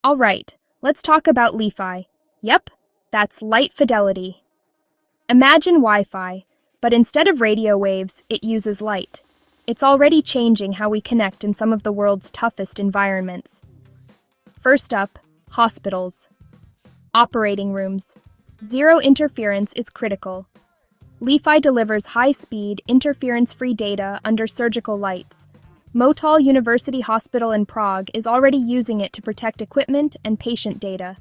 All right, let's talk about LiFi. Yep, that's Light Fidelity. Imagine Wi-Fi, but instead of radio waves, it uses light. It's already changing how we connect in some of the world's toughest environments. First up, hospitals. Operating rooms. Zero interference is critical. LiFi delivers high-speed, interference-free data under surgical lights. Motol University Hospital in Prague is already using it to protect equipment and patient data.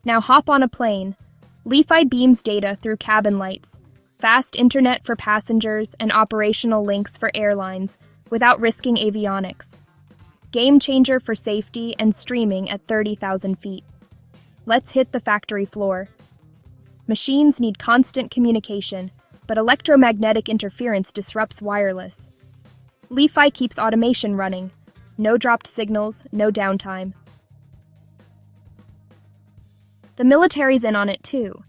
Now hop on a plane. LiFi beams data through cabin lights, fast internet for passengers, and operational links for airlines without risking avionics. Game changer for safety and streaming at 30,000 feet. Let's hit the factory floor. Machines need constant communication, but electromagnetic interference disrupts wireless. LiFi keeps automation running. No dropped signals, no downtime. The military's in on it too.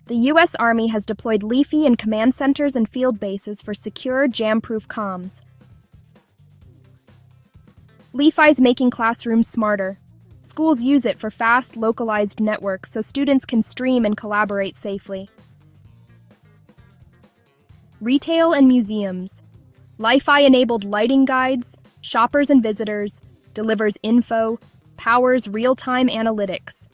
The U.S. Army has deployed LiFi in command centers and field bases for secure, jam-proof comms. LiFi's making classrooms smarter. Schools use it for fast, localized networks so students can stream and collaborate safely. Retail and museums. LiFi-enabled lighting guides, shoppers and visitors, delivers info, powers real-time analytics.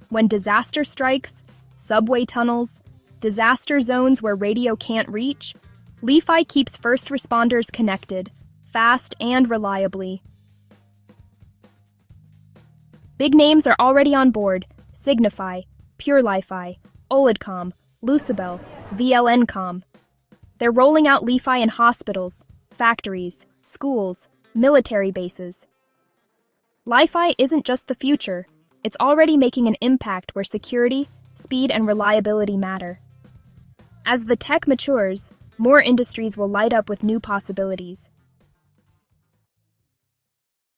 When disaster strikes, subway tunnels, disaster zones where radio can't reach, LiFi keeps first responders connected, fast and reliably. Big names are already on board: Signify, pureLiFi, Oledcomm, Lucibel, VLNComm. They're rolling out LiFi in hospitals, factories, schools, military bases. LiFi isn't just the future, it's already making an impact where security, speed, and reliability matter. As the tech matures, more industries will light up with new possibilities.